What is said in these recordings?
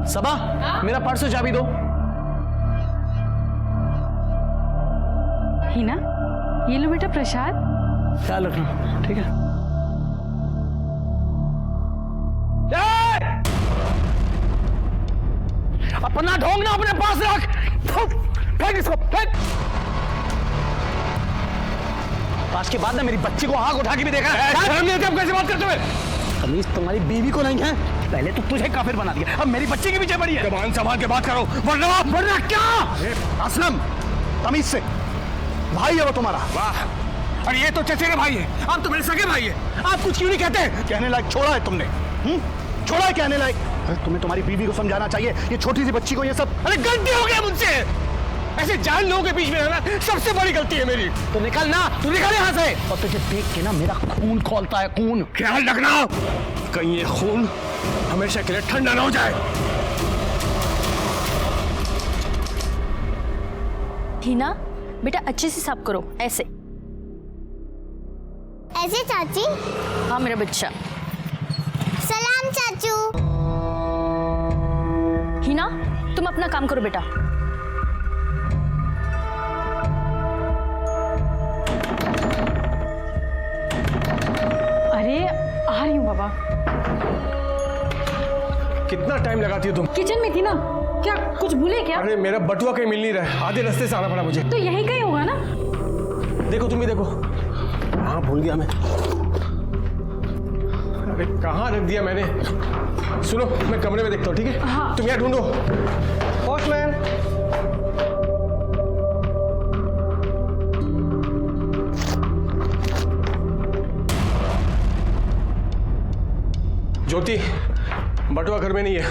सबा, मेरा पर्स और चाबी दो। हिना, ये लो बेटा प्रसाद। ख्याल रखना, ठीक है। अपना ढोंग ना अपने पास रख। फेंक इसको, फेंक। आज के बाद ना मेरी बच्ची को आग उठा के भी देखा है। शर्म नहीं आती? आप कैसे बात करते हुए? तमीज तुम्हारी बीवी को नहीं है। पहले तो तुझे काफिर बना दिया, अब मेरी बच्ची के पीछे पड़ी है। जबान संभाल के बात करो, वरना क्या? असलम, तमीज से। भाई है वो तुम्हारा। वाह, और ये तो चचेरे भाई है। आप तो मेरे सगे भाई है। आप कुछ क्यों नहीं कहते? कहने लायक छोड़ा है तुमने। छोड़ा है कहने लायक। अरे तुम्हें तुम्हारी बीवी को समझाना चाहिए, ये छोटी सी बच्ची को ये सब। अरे गलती हो गया मुझसे। ऐसे जान लोगों के बीच में रहना सबसे बड़ी गलती है मेरी। तो निकल ना, तू निकल यहाँ से। और तुझे देख के ना मेरा खून खौलता है, खून। ख्याल रखना कहीं ये खून हमेशा के लिए ठंडा ना हो जाए। हिना, बेटा अच्छे से साफ करो, ऐसे ऐसे चाची। हाँ मेरा बच्चा। सलाम चाचू। हिना, तुम अपना काम करो बेटा। अरे आ रही हूँ बाबा। कितना टाइम लगाती हो तुम? किचन में थी ना। क्या कुछ भूले क्या? अरे मेरा बटुआ कहीं मिल नहीं रहा है, आधे रास्ते से आना पड़ा मुझे। तो यही कहीं होगा ना। देखो तुम भी देखो। हाँ भूल गया मैं। अरे कहाँ रख दिया मैंने? सुनो, मैं कमरे में देखता हूँ, ठीक है? हाँ। तुम यहाँ ढूंढो। पोस्टमैन। ज्योति, बटुआ घर में नहीं है,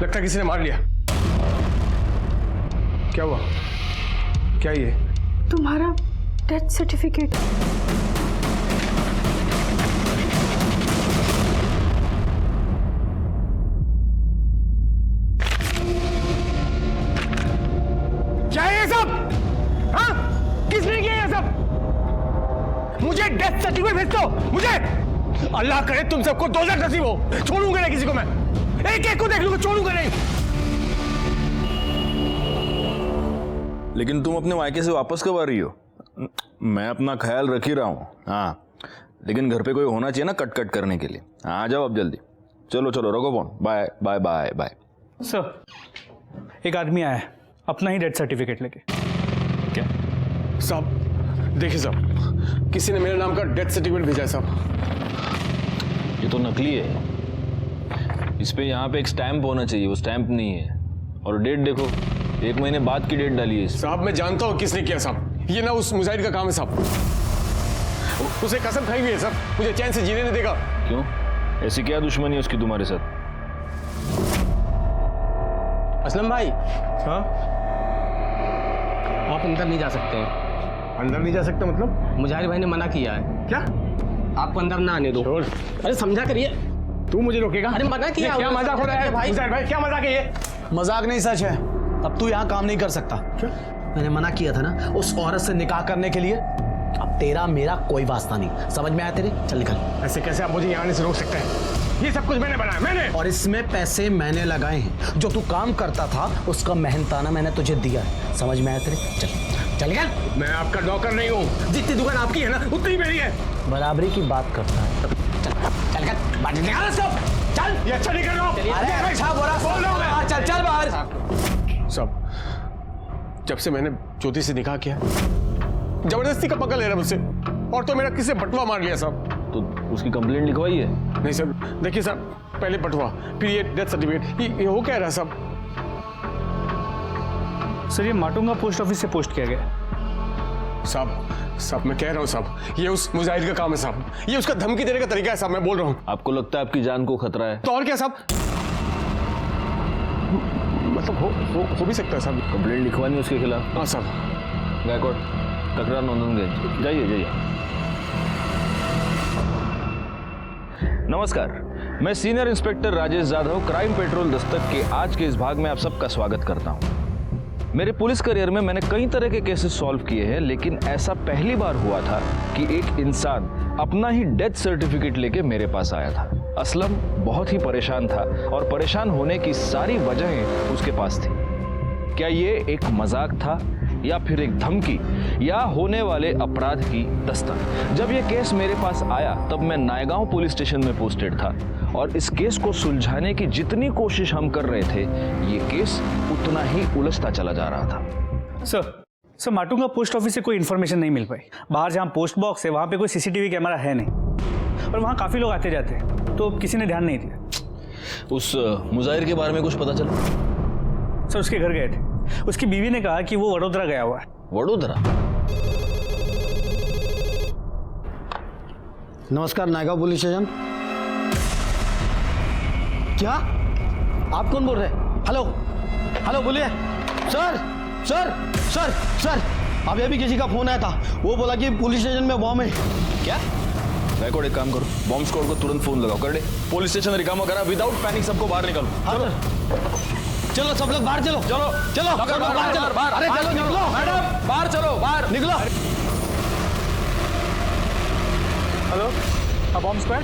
लगता किसी ने मार लिया। क्या हुआ? क्या ये? तुम्हारा डेथ सर्टिफिकेट। क्या है ये सब? हाँ? किसने किया ये सब? मुझे डेथ सर्टिफिकेट भेज दो, मुझे। अल्लाह करे तुम सबको दोज़ख नसीब हो। छोड़ूंगा नहीं किसी को मैं। एक एक को देख लूंगा, छोड़ूंगा नहीं। लेकिन तुम अपने मायके से वापस कब आ रही हो? मैं अपना ख्याल रख ही रहा हूँ। हाँ, लेकिन घर पे कोई होना चाहिए ना कट कट करने के लिए। हाँ, आ जाओ अब जल्दी। चलो चलो, रखो phone. Bye bye bye bye. Sir, एक आदमी आया है अपना ही डेथ सर्टिफिकेट लेके। क्या साहब? देखिए साहब, किसी ने मेरे नाम का डेथ सर्टिफिकेट भेजा है साहब। ये तो नकली है। इस पे यहाँ पे एक स्टैंप होना चाहिए, वो स्टैंप नहीं है। और डेट देखो, 1 महीने बाद की डेट डाली है इस। साहब मैं जानता हूँ किसने किया साहब। ये ना उस मुजाहिद का काम है साहब। उसे कसम खाई हुई है साहब, मुझे चैन से जीने नहीं देगा। क्यों? ऐसी क्या दुश्मनी है उसकी तुम्हारे साथ? असलम भाई, हाँ? आप अंदर नहीं जा सकते हैं। अंदर नहीं जा सकता मतलब? मुजाहिद भाई ने मना किया है। क्या? आपको अंदर ना आने दो। छोड़। अरे समझा करिए। तू मुझे रोकेगा? अरे मना किया। क्या मजाक हो रहा है भाई? मुजाहिद भाई, क्या मजाक है ये? मजाक नहीं, सच है। अब तू यहाँ काम नहीं कर सकता। मैंने मना किया था ना उस औरत से निकाह करने के लिए। अब तेरा मेरा कोई वास्ता नहीं, समझ में आया तेरे? चल निकल। ऐसे कैसे आप मुझे यहाँ आने से रोक सकते हैं? ये सब कुछ मैंने बनाया, मैंने। और इसमें पैसे मैंने लगाए हैं। जो तू काम करता था उसका मेहनताना मैंने तुझे दिया है, समझ में आया तेरे? चल चल निकल। मैं आपका नौकर नहीं हूँ। जितनी दुकान आपकी है ना उतनी मेरी है। बराबरी की बात करता है। चल चल कर बाहर निकाल इसको। चल। ये अच्छा नहीं कर रहा हूँ। अरे अच्छा बोला, बोल रहा हूँ मैं। चल चल बाहर। सब जब से मैंने ज्योति से निकाह किया, जबरदस्ती का पकड़ ले रहा मुझसे। और तो मेरा किसी बटुआ मार लिया साहब। तो उसकी कंप्लेंट लिखवाई है? नहीं सर, देखिए सर, पहले बटुआ फिर ये डेथ सर्टिफिकेट, ये हो क्या रहा साहब? सर, ये माटुंगा पोस्ट ऑफिस से पोस्ट किया गया। साहब मैं कह रहा हूँ साहब, ये उस मुजाहिद का काम है साहब। ये उसका धमकी देने का तरीका है साहब, मैं बोल रहा हूँ। आपको लगता है आपकी जान को खतरा है? तो और क्या साहब? मतलब हो भी सकता है साहब। कंप्लेंट लिखवानी उसके खिलाफ? हाँ साहब। गायकवाड़, तकरार नोंदनगंज, जाइए जाइए। नमस्कार, मैं senior inspector Rajesh Jadhav, crime petrol Dastak के आज के इस भाग में आप सबका स्वागत करता हूं। मेरे पुलिस करियर में मैंने कई तरह के केसेस सॉल्व किए हैं, लेकिन ऐसा पहली बार हुआ था कि एक इंसान अपना ही डेथ सर्टिफिकेट लेके मेरे पास आया था। असलम बहुत ही परेशान था और परेशान होने की सारी वजहें उसके पास थी। क्या ये एक मजाक था या फिर एक धमकी या होने वाले अपराध की दस्तक? जब ये केस मेरे पास आया तब मैं नायगांव पुलिस स्टेशन में पोस्टेड था और इस केस को सुलझाने की जितनी कोशिश हम कर रहे थे ये केस उतना ही उलझता चला जा रहा था। सर माटुंगा पोस्ट ऑफिस से कोई इन्फॉर्मेशन नहीं मिल पाई। बाहर जहाँ पोस्ट बॉक्स है वहाँ पे कोई सीसीटीवी कैमरा है नहीं और वहाँ काफ़ी लोग आते जाते हैं, तो किसी ने ध्यान नहीं दिया। उस मुजाहिर के बारे में कुछ पता चला? सर उसके घर गए थे, उसकी बीवी ने कहा कि वो वडोदरा गया हुआ है। वडोदरा? नमस्कार नायगांव पुलिस स्टेशन। क्या आप कौन बोल रहे हैं? हेलो हेलो बोलिए। सर सर सर सर अभी अभी किसी का फोन आया था, वो बोला कि पुलिस स्टेशन में बॉम्ब है। क्या? बैकवर्ड एक काम करो, बॉम्ब स्क्वाड को तुरंत फोन लगाओ। कर दे, पुलिस स्टेशन रिकामा करा, विदाउट पैनिक सबको बाहर निकालो। हाँ सर। चलो सब लोग बाहर चलो। चलो चलो बाहर चलो। अरे चलो निकलो मैडम, बाहर चलो, बाहर निकलो। Hello bomb squad.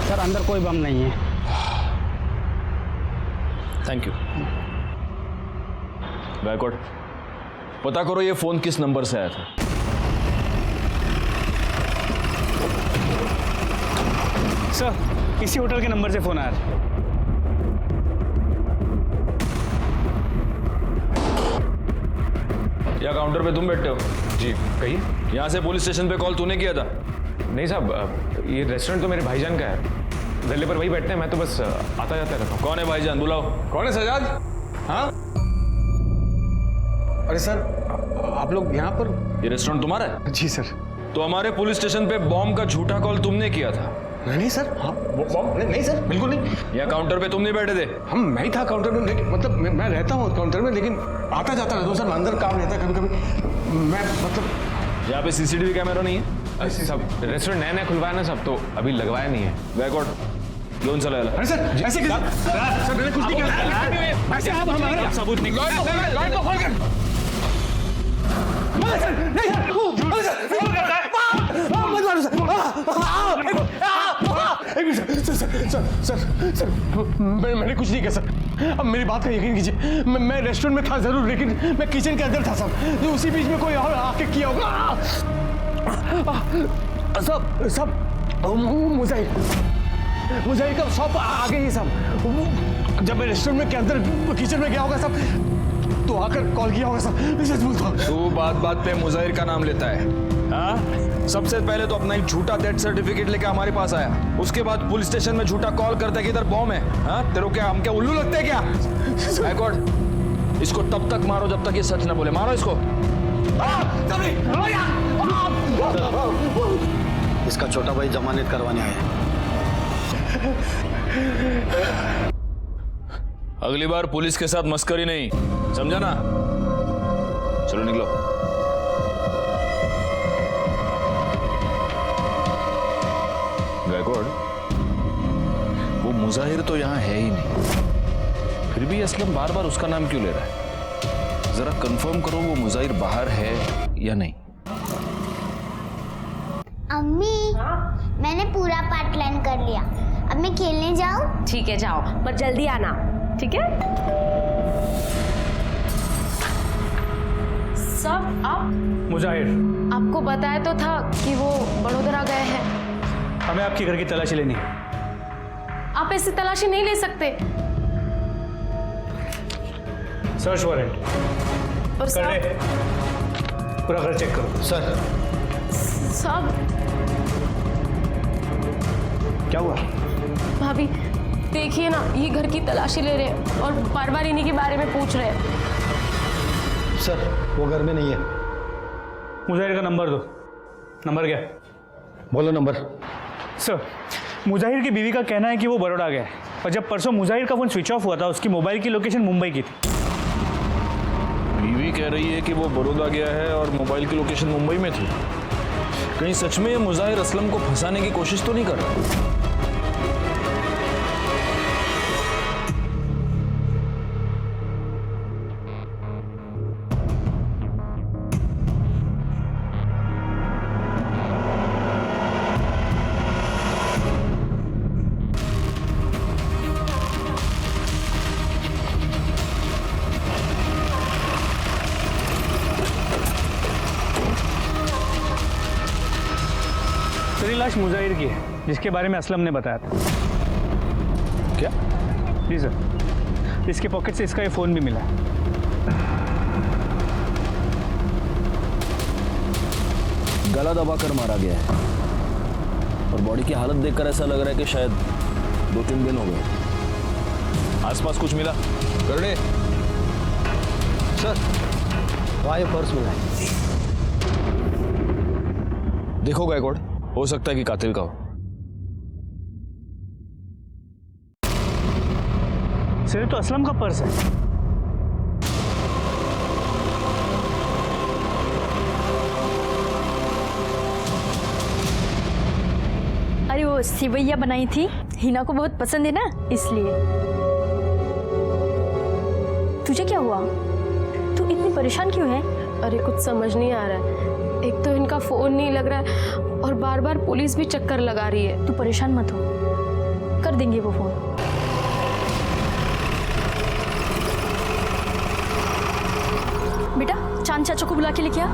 सर अंदर कोई बम नहीं है। Thank you. बैकवर्ड पता करो ये फोन किस नंबर से आया था। सर इसी होटल के नंबर से फोन आया था। या काउंटर पे तुम बैठते हो? जी कहिए। यहाँ से पुलिस स्टेशन पे कॉल तूने किया था? नहीं साहब, ये रेस्टोरेंट तो मेरे भाईजान का है, गले पर वही बैठते हैं, मैं तो बस आता जाता रहता हूँ। कौन है भाईजान? बुलाओ। कौन है सजाद? हाँ अरे सर आप लोग यहाँ पर? ये रेस्टोरेंट तुम्हारा है? जी सर। तो हमारे पुलिस स्टेशन पे बॉम्ब का झूठा कॉल तुमने किया था? नहीं सर, हाँ नहीं सर, बिल्कुल नहीं। या काउंटर पे तुम नहीं बैठे थे? हम मैं ही था काउंटर में, लेकिन मतलब मैं रहता हूँ काउंटर में, लेकिन आता जाता रहता हूँ सर, अंदर काम रहता है कभी कभी, मैं मतलब। यहाँ पे सीसीटीवी कैमरा नहीं है? सब रेस्टोरेंट नया नया खुलवाया ना सब, तो अभी लगवाया नहीं है। बैकवर्ड लोन चला। अरे सर ऐसे कैसे? सर मैंने कुछ नहीं किया। ऐसे आप हमारा सबूत निकालो। मैंने कुछ नहीं किया सर, अब मेरी बात का यकीन कीजिए, मैं रेस्टोरेंट में था जरूर, लेकिन मैं किचन के अंदर था सर, तो उसी बीच में कोई और आके किया होगा। सब मुझे कब शॉप आ गई है सब, जब मैं रेस्टोरेंट में के अंदर किचन में गया होगा सब, तो आकर कॉल किया होगा सब, मैं सच बोलता हूँ। तू बात बात पे मुजाहिर का नाम लेता है? हाँ, सबसे पहले तो अपना एक झूठा डेथ सर्टिफिकेट लेके हमारे पास आया, उसके बाद पुलिस स्टेशन में झूठा कॉल करता है कि इधर बॉम्ब है। हाँ, तेरे को क्या हम क्या उल्लू लगते हैं क्या? बैकवर्ड इसको तब तक मारो जब तक ये सच ना बोले। मारो इसको। इसका छोटा भाई जमानत करवाने आया है। अगली बार पुलिस के साथ मस्करी नहीं, समझा ना? चलो निकलो। गायकवाड़, वो मुजाहिर तो यहां है ही नहीं, फिर भी असलम बार बार उसका नाम क्यों ले रहा है? जरा कंफर्म करो वो मुजाहिर बाहर है या नहीं। अम्मी मैंने पूरा पार्ट प्लान कर लिया, अब मैं खेलने जाऊँ? ठीक है जाओ, पर जल्दी आना, ठीक है? सब आप मुजाहिर, आपको बताया तो था कि वो वडोदरा गए हैं। हमें आपके घर की तलाशी लेनी है। आप ऐसी तलाशी नहीं ले सकते। सर्च वारंट और कर ले, पूरा घर चेक करो। सर सब क्या हुआ? भाभी देखिए ना, ये घर की तलाशी ले रहे हैं और बार बार इन्हीं के बारे में पूछ रहे हैं। सर वो घर में नहीं है। मुजाहिर का नंबर दो। नंबर क्या? बोलो नंबर। सर मुजाहिर की बीवी का कहना है कि वो बड़ौदा गया है, और जब परसों मुजाहिर का फोन स्विच ऑफ हुआ था उसकी मोबाइल की लोकेशन मुंबई की थी। बीवी कह रही है कि वो बड़ौदा गया है और मोबाइल की लोकेशन मुंबई में थी। कहीं सच में ये मुजाहिर असलम को फंसाने की कोशिश तो नहीं कर रहा? लाश मुजाहिर की है, जिसके बारे में असलम ने बताया था। क्या? जी सर, इसके पॉकेट से इसका ये फ़ोन भी मिला है। गला दबाकर मारा गया है और बॉडी की हालत देखकर ऐसा लग रहा है कि शायद 2-3 दिन हो गए। आसपास कुछ मिला? करने सर, वहाँ ये पर्स मिला है। देखो गायकवाड़, हो सकता है कि कातिल का हो। सर ये तो असलम का पर्स है। अरे वो सिवैया बनाई थी, हिना को बहुत पसंद है ना, इसलिए। तुझे क्या हुआ? तू इतनी परेशान क्यों है? अरे कुछ समझ नहीं आ रहा है। एक तो इनका फोन नहीं लग रहा है और बार बार पुलिस भी चक्कर लगा रही है। तू परेशान मत हो, कर देंगे वो फोन। बेटा चांद चाचा को बुला के लेके आ।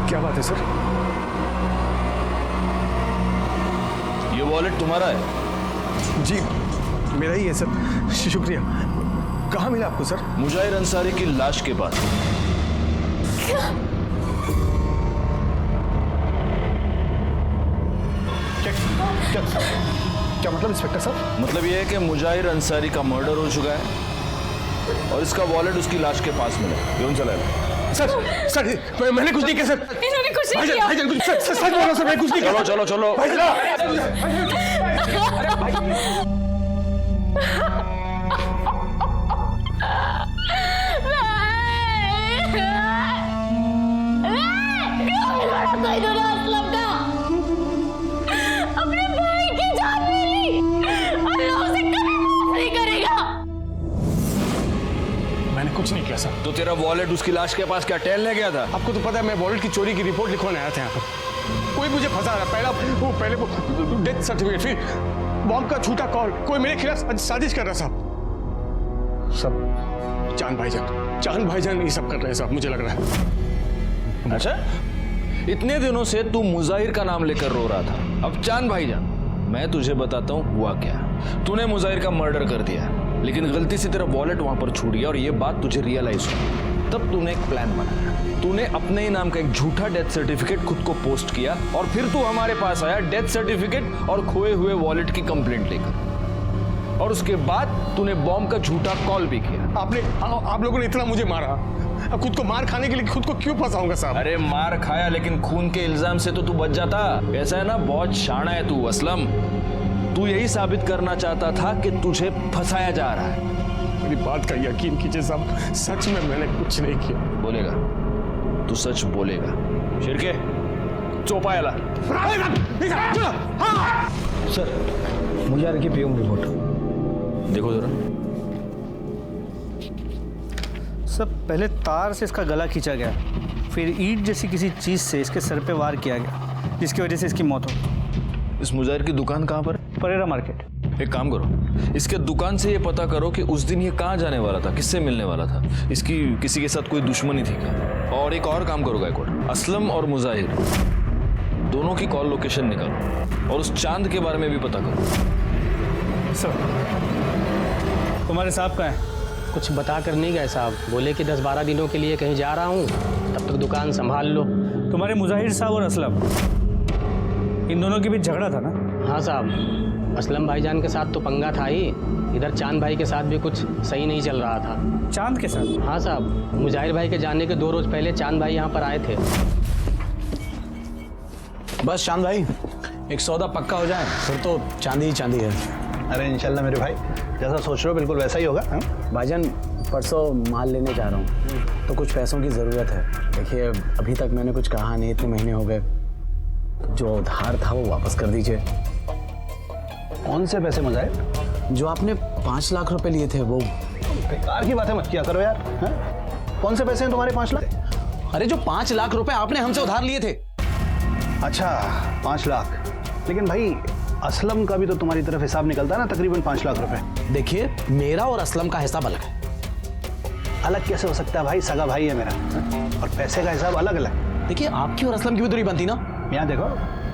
क्या बात है सर? ये वॉलेट तुम्हारा है? जी मेरा ही है सर, शुक्रिया। कहाँ मिला आपको सर? मुजाहिर अंसारी की लाश के पास। क्या मतलब इंस्पेक्टर साहब? मतलब ये है कि मुजाहिर अंसारी का मर्डर हो चुका है और इसका वॉलेट उसकी लाश के पास मिला। क्यों चला है? सर मैंने कुछ नहीं किया सर। इन्होंने कुछ नहीं किया। भाईजान कुछ सच बोल रहा हूं सर, मैं कुछ नहीं किया। चलो चलो चलो अपने भाई की जान ले ली, अल्लाह उसे कभी माफ नहीं करेगा। मैंने कुछ नहीं किया सर। तो तेरा वॉलेट उसकी लाश के पास क्या टहलने गया था? आपको तो पता है मैं वॉलेट की चोरी की रिपोर्ट लिखवाने आया था यहाँ पर। कोई मुझे फंसा रहा। पहले वो डेथ सर्टिफिकेट, फिर बॉम्ब का झूठा कॉल, कोई मेरे खिलाफ साजिश कर रहा साहब। सब चांद भाईजान ये सब कर रहे हैं साहब, मुझे लग रहा है। अच्छा, इतने दिनों से तू मुजाहिर का नाम लेकर रो रहा था, अब चांद भाईजान। मैं तुझे बताता हूँ हुआ क्या। तूने मुजाहिर का मर्डर कर दिया, लेकिन गलती से तेरा वॉलेट वहां पर छूट गया और ये बात तुझे रियलाइज हुई। तब तूने एक प्लान बनाया। तूने अपने ही नाम का एक झूठा डेथ सर्टिफिकेट खुद को पोस्ट किया और फिर तू हमारे पास आया डेथ सर्टिफिकेट और खोए हुए वॉलेट की कंप्लेंट लेकर। और उसके बाद तूने बॉम्ब का झूठा कॉल भी किया। आप लोगों ने इतना मुझे मारा, अब खुद को मार खाने के लिए खुद को क्यों फंसाऊंगा साहब? अरे मार खाया, लेकिन खून के इल्जाम से तो तू बच जाता। ऐसा है ना, बहुत शाना है तू असलम। तू यही साबित करना चाहता था कि तुझे फंसाया जा रहा है। मेरी बात का यकीन कीजिए साहब, सच में मैंने कुछ नहीं किया। बोलेगा, तू सच बोलेगा। शिरके चौपायाला। सर, मुजाहिर की पीएम रिपोर्ट देखो जरा। सब पहले तार से इसका गला खींचा गया, फिर ईंट जैसी किसी चीज से इसके सर पे वार किया गया, जिसकी वजह से इसकी मौत हो। इस मुजाहिर की दुकान कहाँ पर? परेरा मार्केट। एक काम करो, इसके दुकान से ये पता करो कि उस दिन ये कहाँ जाने वाला था, किससे मिलने वाला था, इसकी किसी के साथ कोई दुश्मनी थी क्या। और एक और काम करो गायकवाड़, असलम और मुजाहिर दोनों की कॉल लोकेशन निकालो और उस चांद के बारे में भी पता करो। सर, तुम्हारे साहब कहाँ है? कुछ बता कर नहीं गए साहब, बोले कि 10-12 दिनों के लिए कहीं जा रहा हूँ, तब तक दुकान संभाल लो। तुम्हारे मुजाहिर साहब और असलम, इन दोनों के बीच झगड़ा था ना? हाँ साहब, असलम भाईजान के साथ तो पंगा था ही, इधर चांद भाई के साथ भी कुछ सही नहीं चल रहा था। चांद के साथ? हाँ साहब, मुजाहिर भाई के जाने के 2 रोज पहले चांद भाई यहाँ पर आए थे। बस चांद भाई, एक सौदा पक्का हो जाए फिर तो चांदी ही चांदी है। अरे इंशाल्लाह मेरे भाई, जैसा सोच रहे हो बिल्कुल वैसा ही होगा। भाईजान, परसों माल लेने जा रहा हूँ तो कुछ पैसों की ज़रूरत है। देखिए अभी तक मैंने कुछ कहा नहीं, इतने महीने हो गए, जो उधार था वो वापस कर दीजिए। कौन से पैसे मुजाहिर? जो आपने 5 लाख रुपए लिए थे वो। बेकार की बातें मत किया करो यार। हाँ? कौन से पैसे हैं तुम्हारे 5 लाख? अरे जो 5 लाख रुपए आपने हमसे उधार लिए थे। अच्छा 5 लाख, लेकिन भाई असलम का भी तो तुम्हारी तरफ हिसाब निकलता है ना, तकरीबन 5 लाख रुपए। देखिए मेरा और असलम का हिसाब अलग है। अलग कैसे हो सकता है भाई, सगा भाई है मेरा, और पैसे का हिसाब अलग अलग। देखिए आपकी और असलम की भी तो नहीं बनती ना। यहाँ देखो,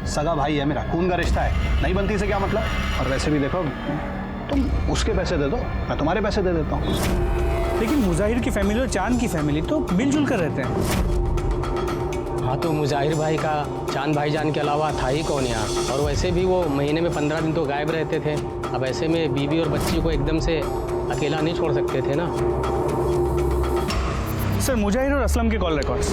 सगा भाई है मेरा, खून का रिश्ता है, नहीं बनती से क्या मतलब। और वैसे भी देखो, तुम उसके पैसे दे दो, मैं तुम्हारे पैसे दे देता हूँ। लेकिन मुजाहिर की फैमिली और चांद की फैमिली तो मिलजुल कर रहते हैं। हाँ, तो मुजाहिर भाई का चांद भाईजान के अलावा था ही कौन यहाँ। और वैसे भी वो महीने में 15 दिन तो गायब रहते थे। अब ऐसे में बीवी और बच्ची को एकदम से अकेला नहीं छोड़ सकते थे ना। सर, मुजाहिर और असलम के कॉल रिकॉर्ड्स।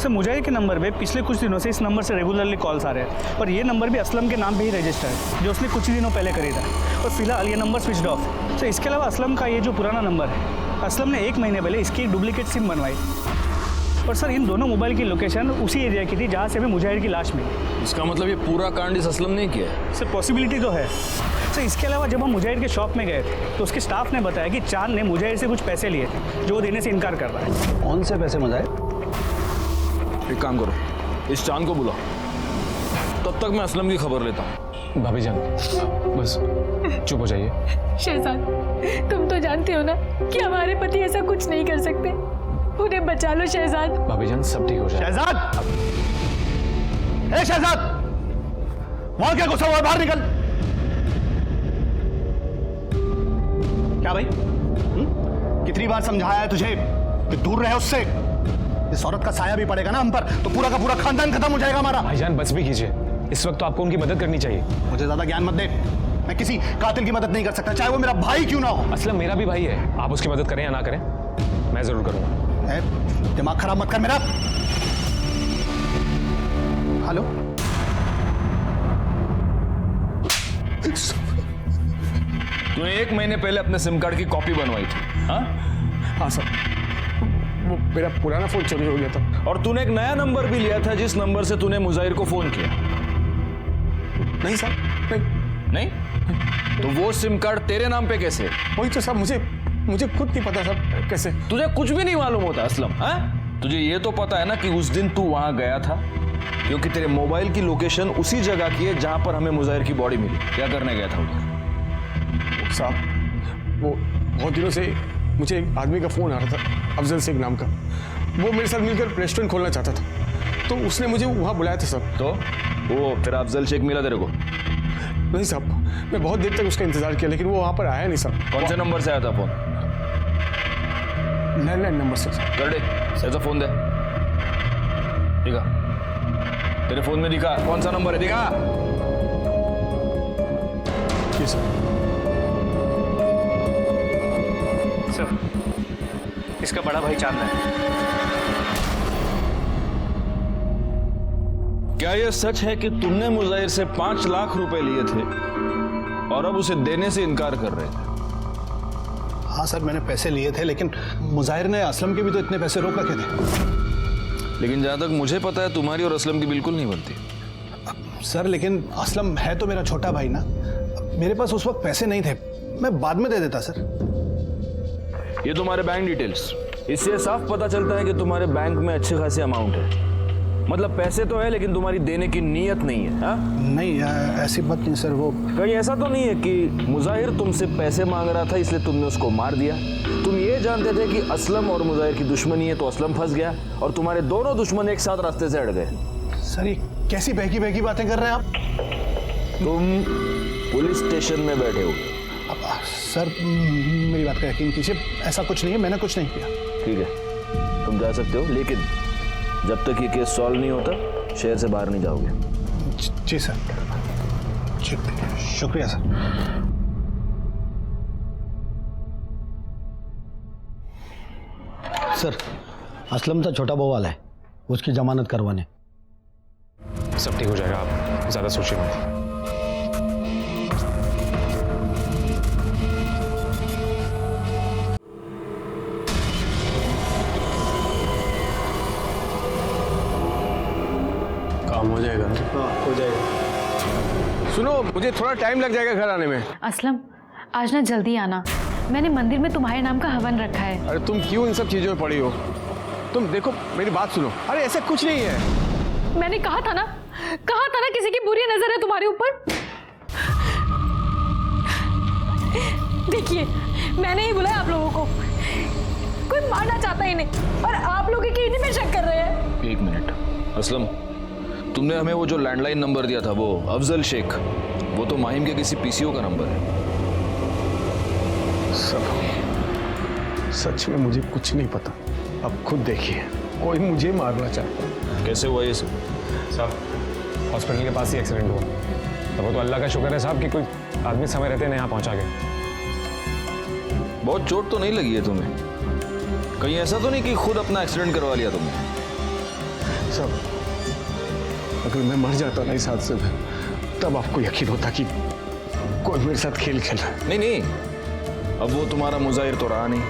सर, मुजाहिर के नंबर पे पिछले कुछ दिनों से इस नंबर से रेगुलरली कॉल्स आ रहे हैं, और ये नंबर भी असलम के नाम पे ही रजिस्टर है, जो उसने कुछ ही दिनों पहले खरीदा। और फिलहाल ये नंबर स्विच्ड ऑफ। सर, इसके अलावा असलम का ये जो पुराना नंबर है, असलम ने 1 महीने पहले इसकी डुप्लीकेट सिम बनवाई। और सर, इन दोनों मोबाइल की लोकेशन उसी एरिया की थी जहाँ से हमें मुजाहिर की लाश मिली। इसका मतलब ये पूरा कांड इस असलम ने किया है? सर, पॉसिबिलिटी तो है। सर, इसके अलावा जब हम मुजाहिर के शॉप में गए थे तो उसके स्टाफ ने बताया कि चांद ने मुजाहिर से कुछ पैसे लिए थे, जो वो देने से इनकार कर रहा है। कौन से पैसे मुजाहिर? एक काम करो, इस चांद को बुलाओ, तब तक मैं असलम की खबर लेता हूँ। भाभी जान, बस चुप हो जाइए। शहजाद, तुम तो जानते हो ना कि हमारे पति ऐसा कुछ नहीं कर सकते। उन्हें बचा लो शहजाद। भाभी जान, सब ठीक हो जाए। शहजाद, ए शहजाद, वहां क्या गुस्सा हुआ, बाहर निकल। क्या भाई, कितनी बार समझाया है तुझे कि दूर रहे उससे। इस औरत का साया भी पड़ेगा ना हम पर तो पूरा का पूरा खानदान खत्म हो जाएगा हमारा। भाईजान बस भी कीजिए, इस वक्त तो आपको उनकी मदद करनी चाहिए। मुझे ज्यादा ज्ञान मत दे, मैं किसी कातिल की मदद नहीं कर सकता, चाहे वो मेरा भाई क्यों ना हो। असलम मेरा भी भाई है, आप उसकी मदद करें या ना करें, मैं जरूर करूंगा। दिमाग खराब मत कर मेरा। हेलो, तूने 1 महीने पहले अपने सिम कार्ड की कॉपी बनवाई थी? हाँ सर, वो मेरा पुराना फोन चोरी हो गया था। और तूने एक नया नंबर भी लिया था जिस नंबर से तूने मुजाहिर को फोन किया? नहीं सर, नहीं? तो वो सिम कार्ड तेरे नाम पे कैसे? वही तो साहब, मुझे खुद नहीं पता साहब कैसे। तुझे कुछ भी नहीं मालूम होता असलम? तुझे ये तो पता है ना कि उस दिन तू वहां गया था, क्योंकि तेरे मोबाइल की लोकेशन उसी जगह की है जहां पर हमें मुजाहिर की बॉडी मिली। क्या करने गया था उधर? साहब, वो बहुत दिनों से मुझे एक आदमी का फोन आ रहा था, अफजल शेख नाम का। वो मेरे साथ मिलकर रेस्टोरेंट खोलना चाहता था, तो उसने मुझे वहाँ बुलाया था साहब। तो वो तेरा अफजल शेख मिला तेरे को? नहीं साहब, मैं बहुत देर तक उसका इंतजार किया, लेकिन वो वहाँ पर आया नहीं साहब। कौन से नंबर से आया था फोन? लैंडलाइन नंबर से। कर दे, ऐसा फोन दे। दिखा, तेरे फोन में दिखा कौन सा नंबर है, दिखा। जी सर। सर, इसका बड़ा भाई चांद है। क्या यह सच है कि तुमने मुजाहिर से 5 लाख रुपए लिए थे और अब उसे देने से इनकार कर रहे थे? हाँ सर, मैंने पैसे लिए थे, लेकिन मुजाहिर ने असलम के भी तो इतने पैसे रोक रखे थे। लेकिन जहां तक मुझे पता है तुम्हारी और असलम की बिल्कुल नहीं बनती। सर, लेकिन असलम है तो मेरा छोटा भाई ना, मेरे पास उस वक्त पैसे नहीं थे, मैं बाद में दे देता सर। ये तुम्हारे बैंक डिटेल्स, इससे साफ पता चलता है कि तुम्हारे बैंक में अच्छे खासे अमाउंट है। मतलब पैसे तो है लेकिन तुम्हारी देने की नीयत नहीं है। हा? नहीं, ऐसी बात नहीं सर। वो कहीं ऐसा तो नहीं है कि मुजाहिर तुमसे पैसे मांग रहा था इसलिए तुमने उसको मार दिया? तुम ये जानते थे कि असलम और मुजाहिर की दुश्मनी है तो असलम फंस गया और तुम्हारे दोनों दुश्मन एक साथ रास्ते से हट गए। सर, ये कैसी बहकी बहकी बातें कर रहे हैं आप? तुम पुलिस स्टेशन में बैठे हो। सर, मेरी बात का यकीन कीजिए, ऐसा कुछ नहीं है, मैंने कुछ नहीं किया। ठीक है, तुम जा सकते हो, लेकिन जब तक ये केस सॉल्व नहीं होता शहर से बाहर नहीं जाओगे। जी सर, शुक्रिया सर। सर, असलम तो छोटा बहू वाला है, उसकी जमानत करवाने। सब ठीक हो जाएगा, आप ज्यादा सोचिए मत। काम हो जाएगा। हाँ, हो जाएगा। सुनो, मुझे थोड़ा टाइम लग जाएगा घर आने में। असलम, आज ना जल्दी आना, मैंने मंदिर में तुम्हारे नाम का हवन रखा है। अरे तुम क्यों इन सब चीजों में पड़ी हो? तुम देखो, मेरी बात सुनो। अरे ऐसा कुछ नहीं है। मैंने कहा था ना किसी की बुरी नजर है तुम्हारे ऊपर। देखिए, मैंने ही बुलाया आप लोगों को। कोई मारना चाहता ही नहीं और आप लोग ही इन्हीं में शक कर रहे हैं। एक मिनट असलम, तुमने हमें वो जो लैंडलाइन नंबर दिया था, वो अफजल शेख, वो तो माहिम के किसी पीसीओ का नंबर है। सच में मुझे कुछ नहीं पता। अब खुद देखिए, कोई मुझे मारना चाहता है। कैसे हुआ ये सब? साहब हॉस्पिटल के पास ही एक्सीडेंट हुआ। अब वो तो अल्लाह का शुक्र है साहब कि कोई आदमी समय रहते यहाँ पहुँचा गया। बहुत चोट तो नहीं लगी है तुम्हें? कहीं ऐसा तो नहीं कि खुद अपना एक्सीडेंट करवा लिया तुमने? सब अगर मैं मर जाता ना इस हादसे में, तब आपको यकीन होता कि कोई मेरे साथ खेल खेल रहा है। नहीं नहीं, अब वो तुम्हारा मुजाहिर तो रहा नहीं।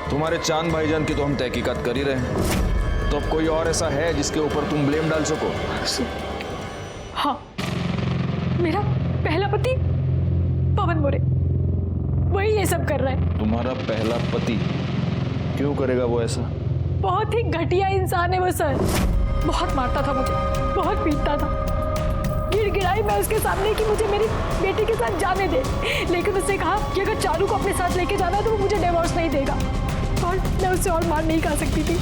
तुम्हारे चांद भाईजान की तो हम तहकीकात कर ही रहे हैं। तो अब कोई और ऐसा है जिसके ऊपर तुम ब्लेम डाल सको? हाँ, मेरा पहला पति पवन मोरे, वही ये सब कर रहा है। तुम्हारा पहला पति? क्यों करेगा वो ऐसा? बहुत ही घटिया इंसान है वो सर। बहुत मारता था मुझे, बहुत पीटता था। गिड़गिड़ाई मैं उसके सामने कि मुझे मेरी बेटी के साथ जाने दे, लेकिन उसने कहा कि अगर चारू को अपने साथ लेके जाना तो वो मुझे डिवोर्स नहीं देगा और मैं उससे और मार नहीं खा सकती थी,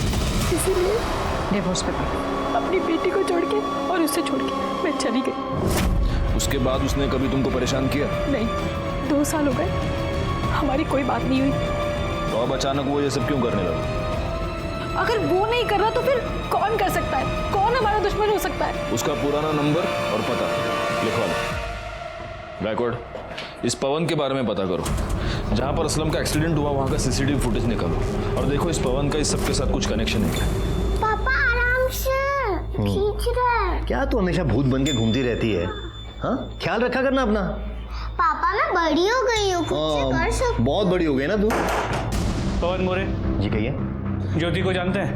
इसीलिए डिवोर्स पेपर अपनी बेटी को छोड़ के और उससे छोड़ के मैं चली गई। उसके बाद उसने कभी तुमको परेशान किया? नहीं, 2 साल हो गए, हमारी कोई बात नहीं हुई। तो अब अचानक वो ये सब क्यों करने लगा? अगर वो नहीं कर रहा तो फिर कौन कर सकता है? कौन हमारा दुश्मन हो सकता है? उसका पुराना नंबर और पता लिखवा लो। गायकवाड़, इस पवन के बारे में पता करो। जहां पर असलम का एक्सीडेंट हुआ वहां का सीसीटीवी फुटेज निकालो और देखो इस पवन का इस सबके साथ कुछ कनेक्शन है क्या। पापा आराम से, खींच रहा है। क्या तू हमेशा भूत बन के घूमती रहती है? हाँ, ख्याल रखा करना अपना। पापा मैं बड़ी हो गई हूँ, खुद से कर सकती। बहुत बड़ी हो गई ना तू। पवन मोरे जी कहिए। ज्योति को जानते हैं?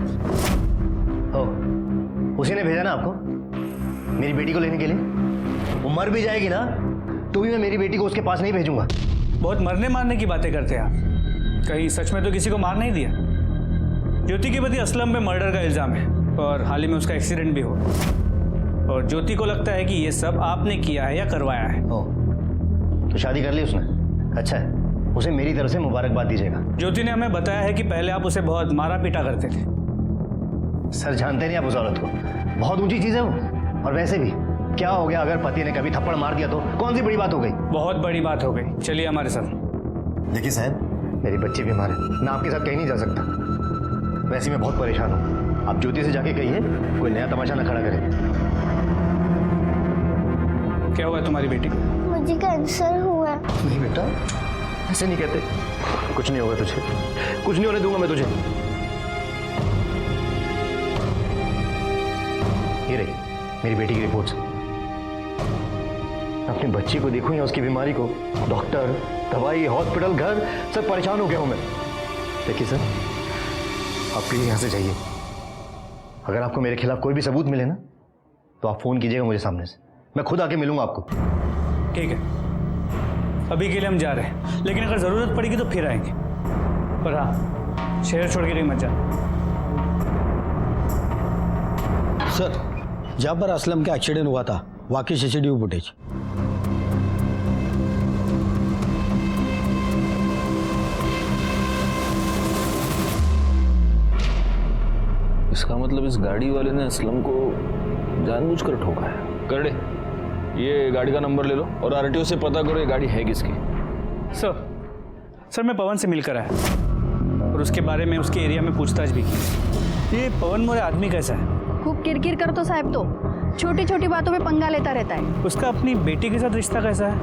ओ, उसी ने भेजा ना आपको मेरी बेटी को लेने के लिए? वो मर भी जाएगी ना तो भी मैं मेरी बेटी को उसके पास नहीं भेजूंगा। बहुत मरने मारने की बातें करते हैं आप। कहीं सच में तो किसी को मार नहीं दिया? ज्योति के पति असलम पे मर्डर का इल्जाम है और हाल ही में उसका एक्सीडेंट भी हुआ और ज्योति को लगता है कि ये सब आपने किया है या करवाया है। ओ, तो शादी कर ली उसने? अच्छा है, उसे मेरी तरफ से मुबारकबाद दीजिएगा। ज्योति ने हमें बताया है कि पहले आप उसे बहुत मारा पीटा करते थे। सर जानते नहीं आप उस औरत को, बहुत ऊंची चीज है वो। और वैसे भी क्या हो गया अगर पति ने कभी थप्पड़ मार दिया तो कौन सी बड़ी बात हो गई? बहुत बड़ी बात हो गई। चलिए हमारे साथ। देखिए साहब, मेरी बच्ची बीमार है, मैं आपके साथ कहीं नहीं जा सकता। वैसे मैं बहुत परेशान हूँ। आप ज्योति से जाके कहिए कोई नया तमाशा ना खड़ा करे। क्या हुआ तुम्हारी बेटी को? मुझे कैंसर हुआ है। नहीं बेटा, ऐसे नहीं कहते। कुछ नहीं होगा तुझे, कुछ नहीं होने दूंगा मैं तुझे। ये रही मेरी बेटी की रिपोर्ट्स। अपनी बच्ची को देखूं या उसकी बीमारी को, डॉक्टर, दवाई, हॉस्पिटल, घर, सब परेशान हो गया हूं मैं। देखिए सर, आप प्लीज यहां से जाइए। अगर आपको मेरे खिलाफ कोई भी सबूत मिले ना तो आप फोन कीजिएगा मुझे सामने से, मैं खुद आके मिलूंगा आपको। ठीक है, अभी के लिए हम जा रहे हैं, लेकिन अगर जरूरत पड़ेगी तो फिर आएंगे। पर हाँ, शहर छोड़ के नहीं मत जाना। सर, जहाँ पर असलम का एक्सीडेंट हुआ था वहाँ की सीसीटीवी फुटेज। इसका मतलब इस गाड़ी वाले ने असलम को जानबूझकर ठोका है। कर दे, ये गाड़ी का नंबर ले लो और आरटीओ से पता करो ये गाड़ी है किसकी। सर मैं पवन से मिलकर आया और उसके बारे में उसके एरिया में पूछताछ भी की। ये पवन मोरे आदमी कैसा है? खूब किरकिर करतो साहब, तो छोटी छोटी बातों में पंगा लेता रहता है। उसका अपनी बेटी के साथ रिश्ता कैसा है?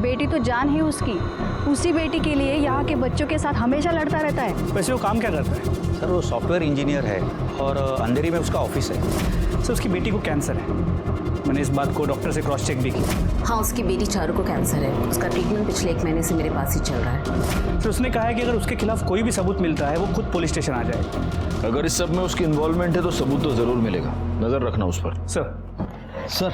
बेटी तो जान है उसकी। उसी बेटी के लिए यहाँ के बच्चों के साथ हमेशा लड़ता रहता है। वैसे वो काम क्या करता है? सर वो सॉफ्टवेयर इंजीनियर है और अंधेरी में उसका ऑफिस है। सर उसकी बेटी को कैंसर है। मैंने इस बात को डॉक्टर से क्रॉस चेक भी किया। हाँ, उसकी बेटी चारू को कैंसर है। उसका ट्रीटमेंट पिछले 1 महीने से मेरे पास ही चल रहा है। तो उसने कहा है कि अगर उसके खिलाफ कोई भी सबूत मिलता है वो खुद पुलिस स्टेशन आ जाए। अगर इस सब में उसकी इन्वॉल्वमेंट है तो सबूत तो जरूर मिलेगा, नजर रखना उस पर। सर,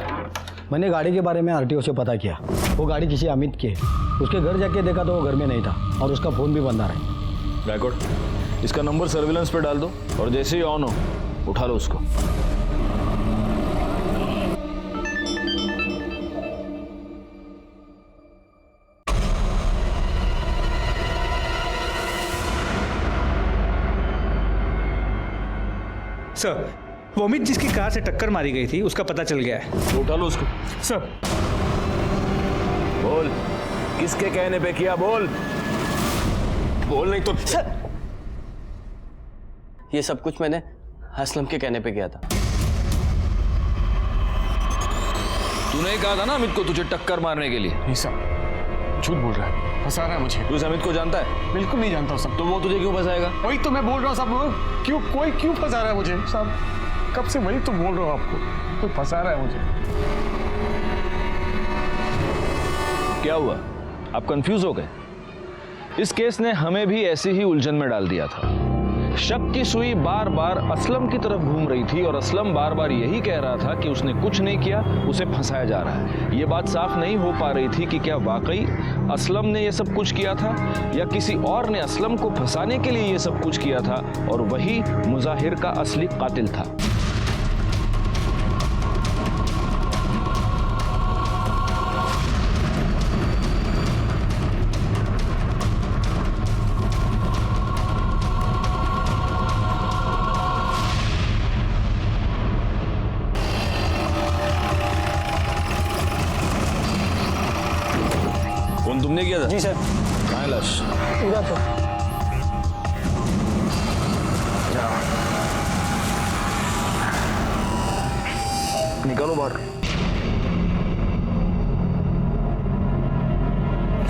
मैंने गाड़ी के बारे में आरटीओ से पता किया। वो गाड़ी किसी अमित की है। उसके घर जाके देखा तो वो घर में नहीं था और उसका फोन भी बंद आ रहा है। गायकवाड़, इसका नंबर सर्विलेंस पे डाल दो और जैसे ही ऑन हो उठा लो उसको। सर, वो अमित जिसकी कार से टक्कर मारी गई थी उसका पता चल गया है। उठा लो उसको। सर, बोल, किसके कहने पे किया? बोल बोल, नहीं तो सर, ये सब कुछ मैंने असलम के कहने पे किया था। तूने कहा था ना अमित को तुझे टक्कर मारने के लिए। नहीं साहब, झूठ बोल रहा है, फंसा रहा है मुझे। तू इस अमित को जानता है? बिल्कुल नहीं जानता साहब। तो वो तुझे क्यों फंसाएगा? वही तो मैं बोल रहा हूँ साहब, कोई क्यों फंसा रहा है मुझे साहब? कब से वही तो बोल रहा हूँ आपको, कोई फंसा रहा है मुझे। क्या हुआ, आप कंफ्यूज हो गए? इस केस ने हमें भी ऐसी ही उलझन में डाल दिया था। शक की सुई बार बार असलम की तरफ घूम रही थी और असलम बार बार यही कह रहा था कि उसने कुछ नहीं किया, उसे फंसाया जा रहा है। ये बात साफ नहीं हो पा रही थी कि क्या वाकई असलम ने ये सब कुछ किया था या किसी और ने असलम को फंसाने के लिए ये सब कुछ किया था और वही मुजाहिर का असली कातिल था। तुमने किया था? जी सर। कहाँ है लाश? उधर तो। निकालो बाहर।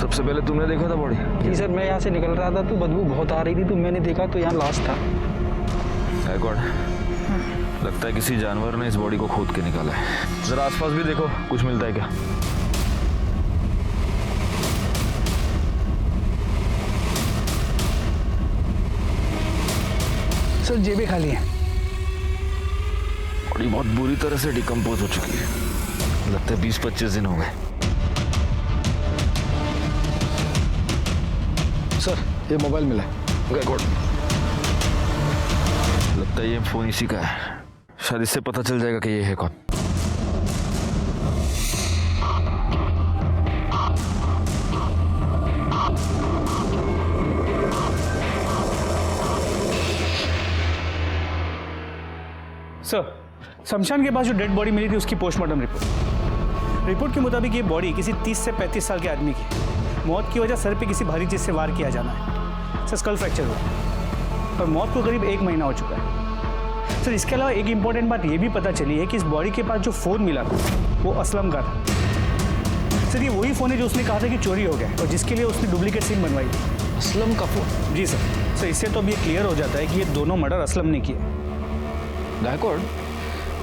सबसे पहले तुमने देखा था बॉडी? जी सर, मैं यहाँ से निकल रहा था तो बदबू बहुत आ रही थी तो मैंने देखा तो यहाँ लाश था। लगता है किसी जानवर ने इस बॉडी को खोद के निकाला है। जरा आसपास भी देखो, कुछ मिलता है क्या? सर, जेबें खाली हैं। बॉडी बहुत बुरी तरह से डिकम्पोज हो चुकी है। लगता है 20-25 दिन हो गए। सर, ये मोबाइल मिला है। लगता है ये फोन इसी का है। शायद इससे पता चल जाएगा कि ये है कौन। सर, शमशान के पास जो डेड बॉडी मिली थी उसकी पोस्टमार्टम रिपोर्ट के मुताबिक ये बॉडी किसी 30 से 35 साल के आदमी की मौत की वजह सर पे किसी भारी चीज से वार किया जाना है। सर, स्कल फ्रैक्चर हुआ और मौत को करीब 1 महीना हो चुका है। सर, इसके अलावा एक इम्पॉर्टेंट बात ये भी पता चली है कि इस बॉडी के पास जो फ़ोन मिला था वो असलम का था। सर, ये वही फ़ोन है जो उसने कहा था कि चोरी हो गया और जिसके लिए उसने डुप्लीकेट सिम बनवाई थी। असलम का फ़ोन? जी सर। इससे तो अब ये क्लियर हो जाता है कि ये दोनों मर्डर असलम ने किए। गायकवाड़,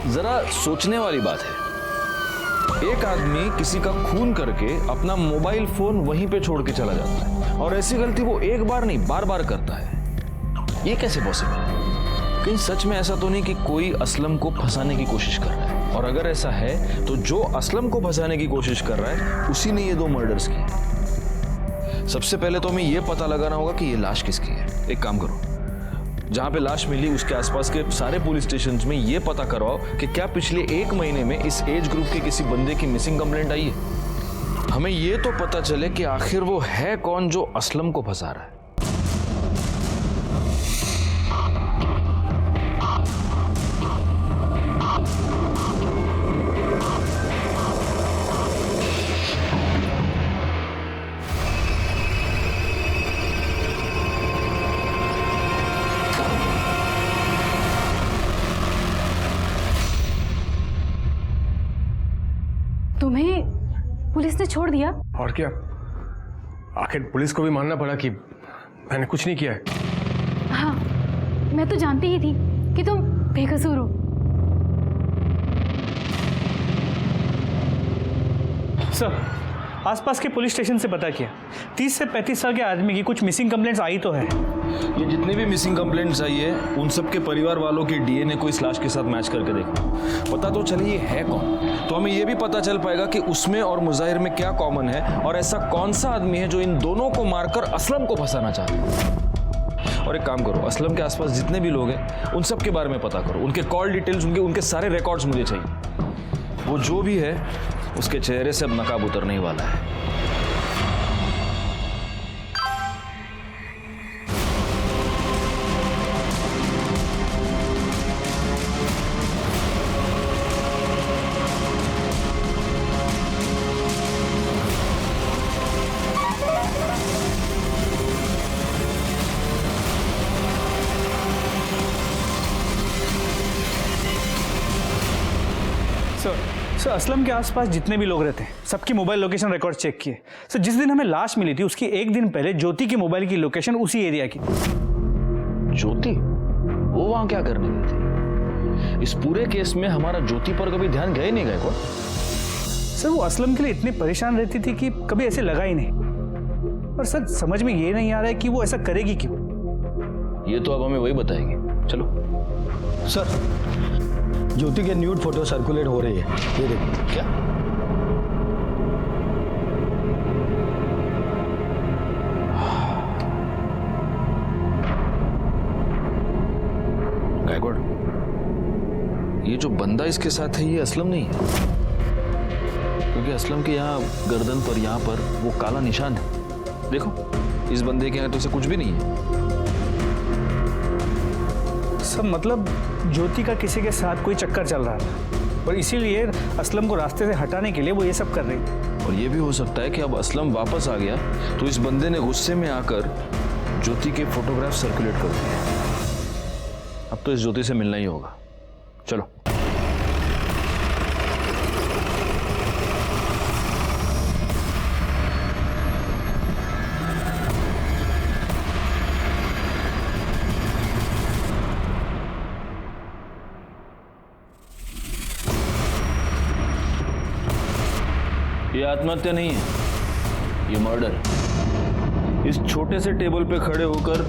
जरा सोचने वाली बात है। एक आदमी किसी का खून करके अपना मोबाइल फोन वहीं पे छोड़ के चला जाता है और ऐसी गलती वो एक बार नहीं बार बार करता है। ये कैसे पॉसिबल? कहीं सच में ऐसा तो नहीं कि कोई असलम को फंसाने की कोशिश कर रहा है? और अगर ऐसा है तो जो असलम को फंसाने की कोशिश कर रहा है उसी ने ये 2 मर्डर्स किए। सबसे पहले तो हमें ये पता लगाना होगा कि ये लाश किसकी है। एक काम करो, जहां पे लाश मिली उसके आसपास के सारे पुलिस स्टेशंस में ये पता करवाओ कि क्या पिछले 1 महीने में इस एज ग्रुप के किसी बंदे की मिसिंग कंप्लेंट आई है। हमें ये तो पता चले कि आखिर वो है कौन जो असलम को फंसा रहा है। तुम्हें पुलिस ने छोड़ दिया? और क्या, आखिर पुलिस को भी मानना पड़ा कि मैंने कुछ नहीं किया है। हाँ, मैं तो जानती ही थी कि तुम बेकसूर हो। सर, आसपास के पुलिस स्टेशन से पता किया 30 से 35 साल के आदमी की कुछ मिसिंग कंप्लेंट्स आई तो है। ये जितने भी मिसिंग कंप्लेंट्स आई है उन सब के परिवार वालों के डीएनए को इस लाश के साथ मैच करके देखो, पता तो चले ये है कौन। तो हमें ये भी पता चल पाएगा कि उसमें और मुजाहिर में क्या कॉमन है और ऐसा कौन सा आदमी है जो इन दोनों को मारकर असलम को फंसाना चाहता है। और एक काम करो, असलम के आसपास जितने भी लोग हैं उन सब के बारे में पता करो, उनके कॉल डिटेल्स, उनके सारे रिकॉर्ड्स मुझे चाहिए। वो जो भी है उसके चेहरे से अब नकाब उतरने ही वाला है। सर असलम के आसपास जितने भी लोग रहते हैं सबकी मोबाइल लोकेशन रिकॉर्ड चेक किए। सर जिस दिन हमें लाश मिली थी उसकी एक दिन पहले ज्योति की मोबाइल की लोकेशन उसी एरिया की। ज्योति? वो वहां क्या करने गई थी? इस पूरे केस में हमारा ज्योति पर कभी ध्यान गया ही नहीं गया। सर वो असलम के लिए इतनी परेशान रहती थी कि कभी ऐसे लगा ही नहीं। और सर समझ में ये नहीं आ रहा है कि वो ऐसा करेगी क्यों। ये तो अब हमें वही बताएगी। चलो। सर ज्योति के न्यूड फोटो सर्कुलेट हो रही है, ये देखो। क्या? गायकवाड़, ये जो बंदा इसके साथ है ये असलम नहीं है, क्योंकि असलम के यहाँ गर्दन पर यहाँ पर वो काला निशान है। देखो इस बंदे के यहाँ तो इसे कुछ भी नहीं है। सब मतलब ज्योति का किसी के साथ कोई चक्कर चल रहा था और इसीलिए असलम को रास्ते से हटाने के लिए वो ये सब कर रही थी। और ये भी हो सकता है कि अब असलम वापस आ गया तो इस बंदे ने गुस्से में आकर ज्योति के फोटोग्राफ सर्कुलेट कर दिए। अब तो इस ज्योति से मिलना ही होगा। चलो। ये आत्महत्या नहीं है, ये मर्डर है। इस छोटे से टेबल पे खड़े होकर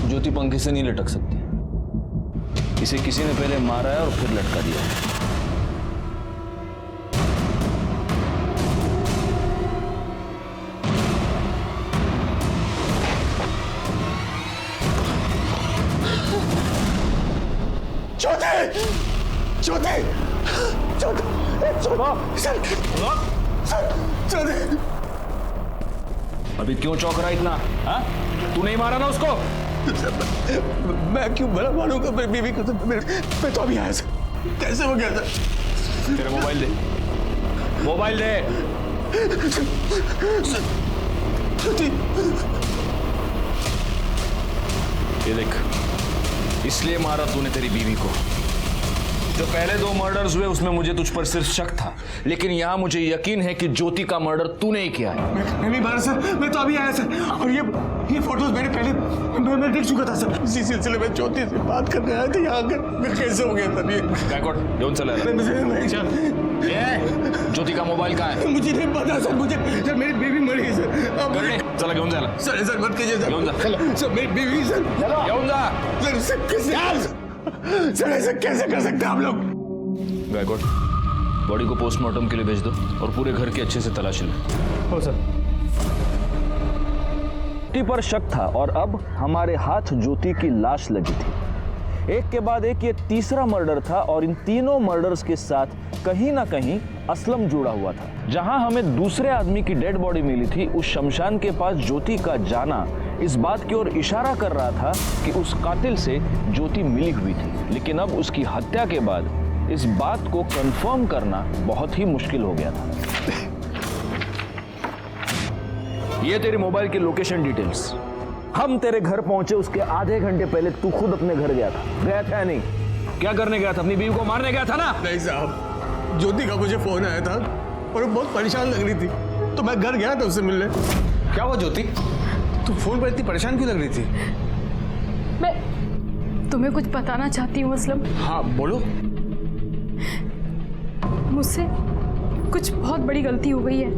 ज्योति पंखे से नहीं लटक सकती। इसे किसी ने पहले मारा है और फिर लटका दिया है। ज्योति! ज्योति! ज्योति! सर! अभी क्यों चौंक रहा है इतना? हाँ? तू नहीं मारा ना उसको? मैं क्यों भला मारूंगा मेरी बीवी को? मैं तो अभी आया सर। कैसे हो गया सर? तेरा मोबाइल दे। मोबाइल दे। ये देख, इसलिए मारा तूने तेरी बीवी को। जो पहले 2 मर्डर्स हुए उसमें मुझे तुझ पर सिर्फ शक था, लेकिन यहां मुझे यकीन है कि ज्योति का मर्डर तूने ही किया है। मैं नहीं मारा सर, मैं तो अभी आया सर। और ये फोटोज मैंने पहले मैं देख चुका था सर। इसी सिलसिले में ज्योति से बात करने आया था यहाँ आकर। कैसे हो गया सर ये? गायकवाड़, घेऊन चला ज्योति का मोबाइल कहाँ है? मुझे नहीं पता सर। मुझे सर मेरी बीवी मरी है सर। चला घेऊन जा। सर मत कीजिए सर। घेऊन जा। सर मेरी बीवी सर। घेऊन जा। सर ऐसा कैसे कर सकते हैं आप लोग? गायकवाड़, बॉडी को पोस्टमार्टम के लिए भेज दो और पूरे घर की अच्छे से तलाशी लो। हो सर। ज्योति पर शक था और अब हमारे हाथ ज्योति की लाश लगी थी। एक के बाद एक ये तीसरा मर्डर था और इन तीनों मर्डर्स के साथ कहीं ना कहीं असलम जुड़ा हुआ था। जहां हमें दूसरे आदमी की डेड बॉडी मिली थी, उस शमशान के पास ज्योति का जाना इस बात की ओर इशारा कर रहा था कि उस कातिल से ज्योति मिली हुई थी। लेकिन अब उसकी हत्या के बाद इस बात को कंफर्म करना बहुत ही मुश्किल हो गया था। ये तेरी मोबाइल की लोकेशन डिटेल्स। हम तेरे घर पहुंचे उसके आधे घंटे पहले तू खुद अपने घर गया था या नहीं? क्या करने गया था? अपनी बीवी को मारने गया था ना? नहीं साहब, ज्योति का मुझे फोन आया था और वो बहुत परेशान लग रही थी, तो मैं घर गया था उससे मिलने। क्या हुआ ज्योति? तू फोन पर इतनी परेशान क्यों लग रही थी? मैं तुम्हें कुछ बताना चाहती हूँ असलम। हाँ बोलो। मुझसे कुछ बहुत बड़ी गलती हो गई है,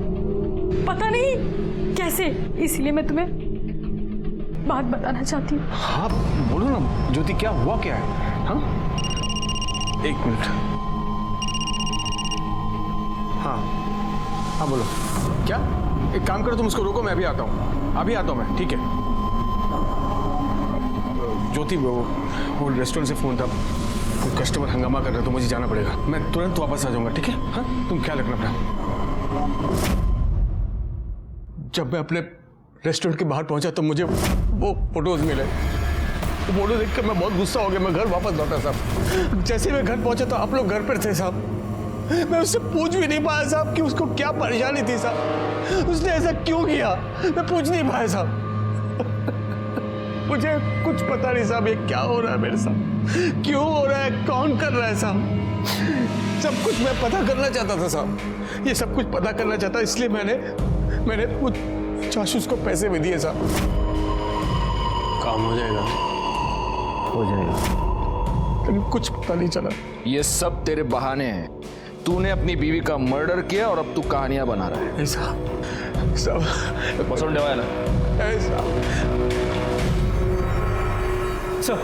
पता नहीं कैसे, इसलिए मैं तुम्हें बात बताना चाहती हूँ। हाँ बोलो ना ज्योति, क्या हुआ क्या है? हाँ 1 मिनट। हाँ बोलो। क्या? एक काम करो, तुम उसको रोको, मैं अभी आता हूँ। अभी आता हूँ मैं, ठीक है? ज्योति, वो रेस्टोरेंट से फोन था, कोई कस्टमर हंगामा कर रहा, तो मुझे जाना पड़ेगा। मैं तुरंत वापस आ जाऊंगा, ठीक है? हाँ तुम ख्याल रखना अपना। जब मैं अपने रेस्टोरेंट के बाहर पहुंचा तो मुझे वो फोटोज मिले। वो फोटो देखकर मैं बहुत गुस्सा हो गया। मैं घर वापस लौटा साहब। जैसे मैं घर पहुंचा तो आप लोग घर पर थे साहब। मैं उससे पूछ भी नहीं पाया साहब कि उसको क्या परेशानी थी साहब, उसने ऐसा क्यों किया, मैं पूछ नहीं पाया साहब। मुझे कुछ पता नहीं साहब, ये क्या हो रहा है मेरे साथ, क्यों हो रहा है, कौन कर रहा है साहब। सब कुछ मैं पता करना चाहता था साहब, ये सब कुछ पता करना चाहता, इसलिए मैंने कुछ जासूस को पैसे भी दिए साहब। काम हो जाएगा, हो जाएगा, लेकिन कुछ पता नहीं चला। ये सब तेरे बहाने हैं। तूने अपनी बीवी का मर्डर किया और अब तू कहानियां बना रहा है। सब बसों डेवायला सर,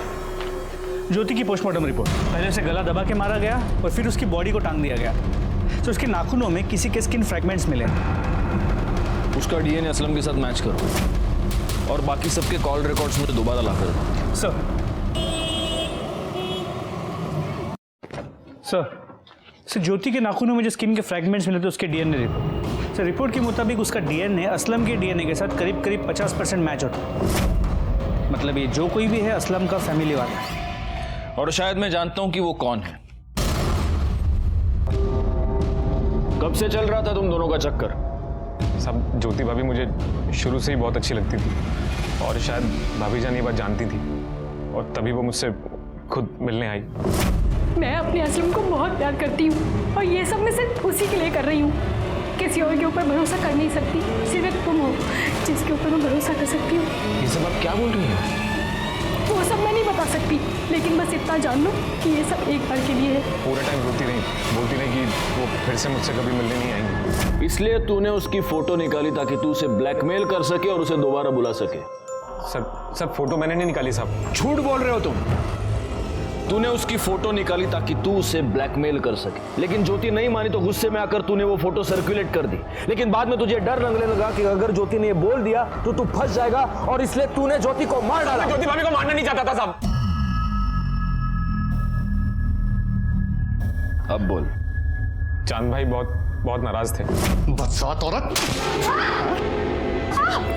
ज्योति की पोस्टमार्टम रिपोर्ट। पहले उसे गला दबा के मारा गया और फिर उसकी बॉडी को टांग दिया गया। तो उसके नाखूनों में किसी के स्किन फ्रैगमेंट्स मिले। उसका डीएनए असलम के साथ मैच करो और बाकी सबके कॉल रिकॉर्ड्स मुझे दोबारा ला कर। सर, ज्योति के नाखूनों में जो स्किन के फ्रैगमेंट्स मिले थे उसके डीएनए रिपोर्ट। सर, रिपोर्ट के मुताबिक उसका डीएनए असलम के डीएनए के साथ करीब 50% मैच होता। मतलब ये जो कोई भी है असलम का फैमिली वाला है। और शायद मैं जानता हूं कि वो कौन है। कब से चल रहा था तुम दोनों का चक्कर? सब ज्योति भाभी मुझे शुरू से ही बहुत अच्छी लगती थी और शायद भाभी जान ये बात जानती थी और तभी वो मुझसे खुद मिलने आई। मैं अपने असलम को बहुत प्यार करती हूँ और ये सब मैं सिर्फ उसी के लिए कर रही हूँ। किसी और के ऊपर भरोसा कर नहीं सकती, सिर्फ एक तुम हो जिसके ऊपर मैं भरोसा कर सकती हूँ। ये सब आप क्या बोल रही हैं? वो सब मैं नहीं बता सकती, लेकिन बस इतना जान लो कि ये सब एक बार के लिए है। पूरा टाइम रोती रही, बोलती रही कि वो फिर से मुझसे कभी मिलने नहीं आएंगी। इसलिए तूने उसकी फोटो निकाली ताकि तू उसे ब्लैकमेल कर सके और उसे दोबारा बुला सके। सर फोटो मैंने नहीं निकाली साहब। झूठ बोल रहे हो तुम। तूने उसकी फोटो निकाली ताकि तू उसे ब्लैकमेल कर सके, लेकिन ज्योति नहीं मानी तो गुस्से में आकर तूने वो फोटो सर्कुलेट कर दी। लेकिन बाद में तुझे डर लगने लगा कि अगर ज्योति ने ये बोल दिया तो तू फंस जाएगा और इसलिए तूने ज्योति को मार डाला। ज्योति भाभी को मारना नहीं चाहता था साहब। अब बोल। चांद भाई बहुत नाराज थे। बदसात औरत,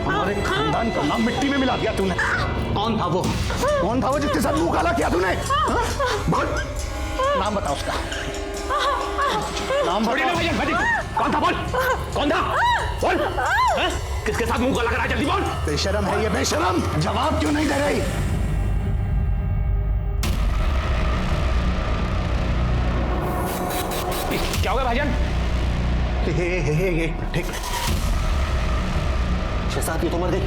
हमारे खानदान का नाम मिट्टी में मिला दिया तूने। कौन था वो? कौन था वो जिसके साथ मुंह काला किया तूने? बोल, नाम बता उसका। नाम बता। कौन था? बोल, कौन था? बोल, किसके साथ मुंह काला करा? जल्दी बोल। बेशरम है ये, बेशरम। जवाब क्यों नहीं दे रही? क्या हो गया भाईजान? ठीक। 6-7 ये तो मर गई।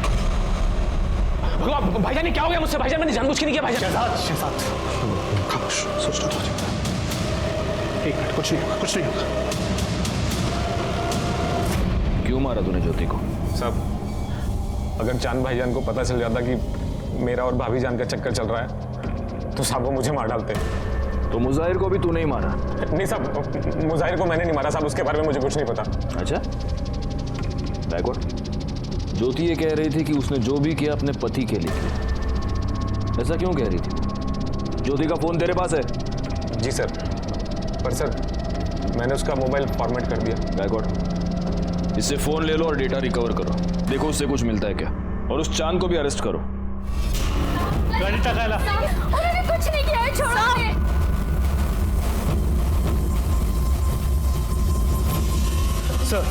भाईजान क्या हो गया मुझसे? भाईजान मैंने जानबूझ के नहीं किया भाईजान। शहजाद खामोश, सोच लो। एक मिनट, कुछ नहीं होगा। क्यों मारा तूने ज्योति को? साहब, अगर चांद भाईजान को पता चल जाता कि मेरा और भाभी जान का चक्कर चल रहा है तो साहब वो मुझे मार डालते। तो मुजाहिर को भी तू नहीं मारा? नहीं साहब, मुजाहिर को मैंने नहीं मारा साहब, उसके बारे में मुझे कुछ नहीं पता। अच्छा, बैकवर्ड। ज्योति ये कह रही थी कि उसने जो भी किया अपने पति के लिए किया। ऐसा क्यों कह रही थी? ज्योति का फोन तेरे पास है? जी सर, पर सर मैंने उसका मोबाइल फॉर्मेट कर दिया। बैकवर्ड, इससे फोन ले लो और डेटा रिकवर करो। देखो उससे कुछ मिलता है क्या, और उस चांद को भी अरेस्ट करो। उन्होंने कुछ नहीं किया है, छोड़ो। सर,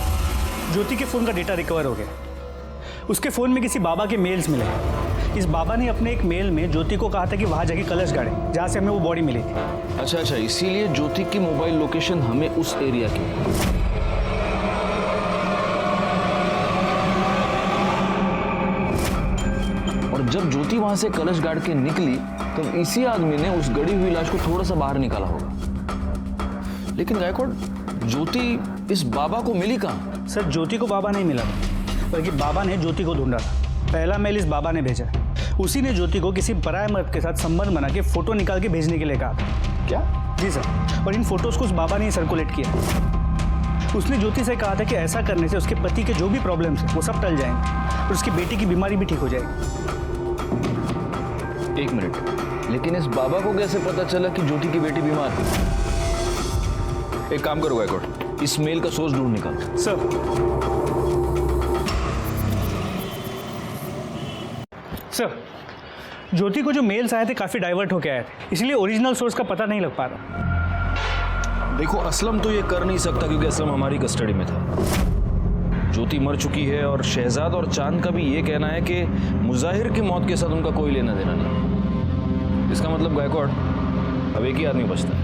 ज्योति के फोन का डेटा रिकवर हो गया। उसके फोन में किसी बाबा के मेल्स मिले। इस बाबा ने अपने एक मेल में ज्योति को कहा था कि वहां जाके कलश गाड़े जहां से हमें वो बॉडी मिली थी। अच्छा, इसीलिए ज्योति की मोबाइल लोकेशन हमें उस एरिया की। और जब ज्योति वहां से कलश गाड़ के निकली तब इसी आदमी ने उस गड़ी हुई लाश को थोड़ा सा बाहर निकाला होगा। लेकिन गायकवाड़, ज्योति इस बाबा को मिली कहां? सर, ज्योति को बाबा नहीं मिला, बल्कि बाबा ने ज्योति को ढूंढा था। पहला मेल इस बाबा ने भेजा। उसी ने ज्योति को किसी पराये मर्द के साथ संबंध बना के फोटो निकाल के भेजने के लिए कहा था। क्या? जी सर, और इन फोटोज को उस बाबा ने सर्कुलेट किया। उसने ज्योति से कहा था कि ऐसा करने से उसके पति के जो भी प्रॉब्लम्स हैं वो सब टल जाएंगे और उसकी बेटी की बीमारी भी ठीक हो जाएगी। एक मिनट, लेकिन इस बाबा को कैसे पता चला कि ज्योति की बेटी बीमार है? एक काम करो गायकवाड़, इस मेल का सोर्स ढूंढ निकालो। सर, ज्योति को जो मेल्स आए थे काफी डाइवर्ट होके आए थे, इसलिए ओरिजिनल सोर्स का पता नहीं लग पा रहा। देखो, असलम तो ये कर नहीं सकता क्योंकि असलम हमारी कस्टडी में था। ज्योति मर चुकी है और शहजाद और चांद का भी ये कहना है कि मुजाहिर की मौत के साथ उनका कोई लेना देना नहीं। इसका मतलब गायकवाड़ अब एक ही आदमी बचता है।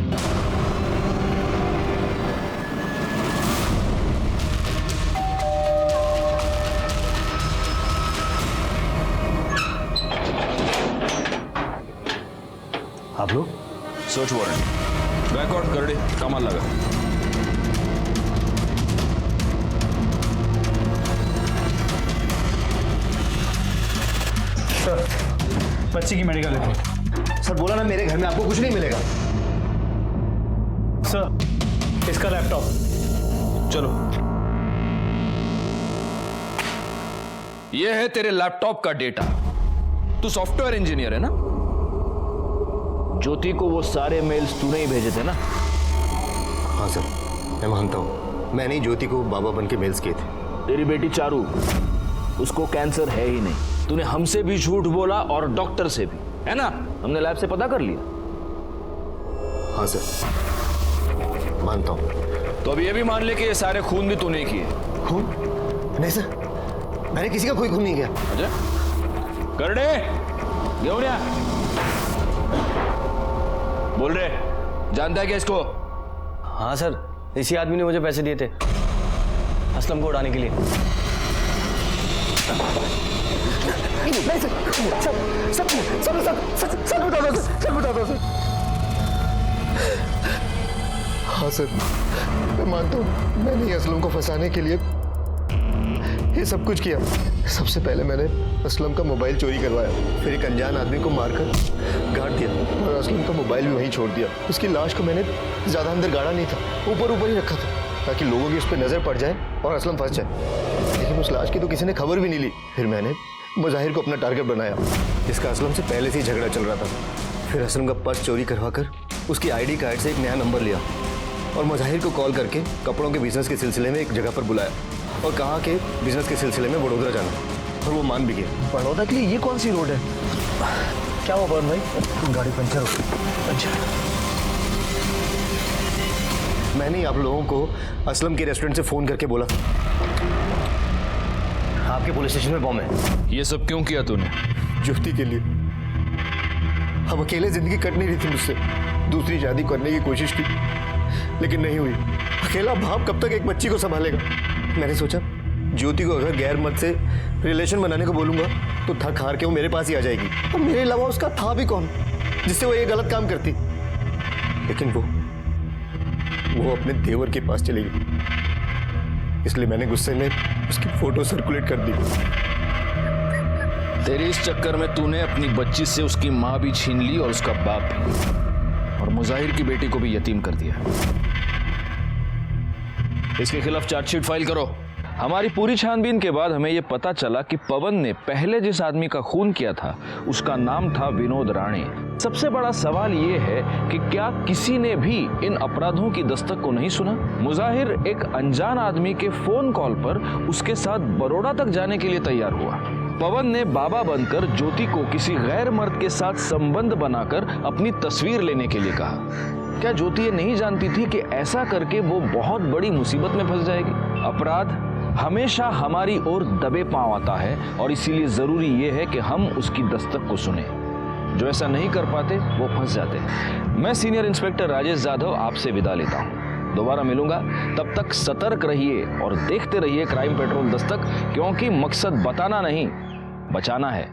आप लोग? सर्च वारंट गायकवाड़ करड़े कमाल लगा। सर बच्ची की मेडिकल रिपोर्ट। सर बोला ना मेरे घर में आपको कुछ नहीं मिलेगा। सर इसका लैपटॉप। चलो, ये है तेरे लैपटॉप का डेटा। तू सॉफ्टवेयर इंजीनियर है ना? ज्योति को वो सारे मेल्स तूने ही भेजे थे ना? हाँ सर, मैं मानता हूँ मैंने ही ज्योति को बाबा बन के मेल्स किए थे। तेरी बेटी चारू, उसको कैंसर है ही नहीं। तूने हमसे भी झूठ बोला और डॉक्टर से भी, है ना? हमने लैब से पता कर लिया। हाँ सर, मानता हूँ। तो अब ये भी मान ले कि ये सारे खून भी तूने किए। खून? नहीं सर, मैंने किसी का कोई खून नहीं किया। अच्छा, करड़े घेऊन या। बोल रहे, जानता है क्या इसको? हाँ सर, इसी आदमी ने मुझे पैसे दिए थे असलम को उड़ाने के लिए। नहीं सर, बता दो सर। हाँ सर, मैं मानता हूँ मैंने ही असलम को फंसाने के लिए ये सब कुछ किया। सबसे पहले मैंने असलम का मोबाइल चोरी करवाया, फिर एक अनजान आदमी को मारकर गाड़ दिया और असलम का मोबाइल भी वहीं छोड़ दिया। उसकी लाश को मैंने ज़्यादा अंदर गाड़ा नहीं था, ऊपर ऊपर ही रखा था ताकि लोगों की उस पर नज़र पड़ जाए और असलम फंस जाए। लेकिन उस लाश की तो किसी ने खबर भी नहीं ली। फिर मैंने मुजाहिर को अपना टारगेट बनाया, जिसका असलम से पहले से ही झगड़ा चल रहा था। फिर असलम का पर्स चोरी करवा कर उसकी ID कार्ड से एक नया नंबर लिया और मुजाहिर को कॉल करके कपड़ों के बिजनेस के सिलसिले में एक जगह पर बुलाया और कहा कि बिजनेस के सिलसिले में बड़ौदा जाना, और वो मान भी गया। बड़ौदा के लिए ये कौन सी रोड है? क्या हुआ बहन भाई? गाड़ी पंचर हो गई। अच्छा, मैंने आप लोगों को असलम के रेस्टोरेंट से फोन करके बोला आपके पुलिस स्टेशन में बॉम्ब है। ये सब क्यों किया तूने? ज्योति के लिए। अब अकेले जिंदगी कट नहीं रही थी मुझसे। दूसरी शादी करने की कोशिश की लेकिन नहीं हुई। अकेला बाप कब तक एक बच्ची को संभालेगा? मैंने सोचा ज्योति को अगर गैर मर्द से रिलेशन बनाने को बोलूंगा तो थक हार के वो मेरे पास ही आ जाएगी। अब मेरे अलावा उसका था भी कौन जिससे वो ये गलत काम करती? लेकिन वो अपने देवर के पास चली गई, इसलिए मैंने गुस्से में उसकी फोटो सर्कुलेट कर दी। तेरे इस चक्कर में तूने अपनी बच्ची से उसकी माँ भी छीन ली और उसका बाप भी, और मुजाहिर की बेटी को भी यतीम कर दिया। इसके खिलाफ चार्जशीट फाइल करो। हमारी पूरी छानबीन के बाद हमें यह पता चला कि पवन ने पहले जिस आदमी का खून किया था उसका नाम था विनोद राणे। सबसे बड़ा सवाल यह है कि क्या किसी ने भी इन अपराधों की दस्तक को नहीं सुना? मुजाहिर एक अनजान आदमी के फोन कॉल पर उसके साथ बड़ौदा तक जाने के लिए तैयार हुआ। पवन ने बाबा बनकर ज्योति को किसी गैर मर्द के साथ संबंध बनाकर अपनी तस्वीर लेने के लिए कहा। क्या ज्योति ये नहीं जानती थी कि ऐसा करके वो बहुत बड़ी मुसीबत में फंस जाएगी? अपराध हमेशा हमारी ओर दबे पांव आता है और इसीलिए जरूरी ये है कि हम उसकी दस्तक को सुने। जो ऐसा नहीं कर पाते वो फंस जाते हैं। मैं सीनियर इंस्पेक्टर राजेश जाधव आपसे विदा लेता हूँ। दोबारा मिलूंगा, तब तक सतर्क रहिए और देखते रहिए क्राइम पेट्रोल दस्तक, क्योंकि मकसद बताना नहीं, बचाना है।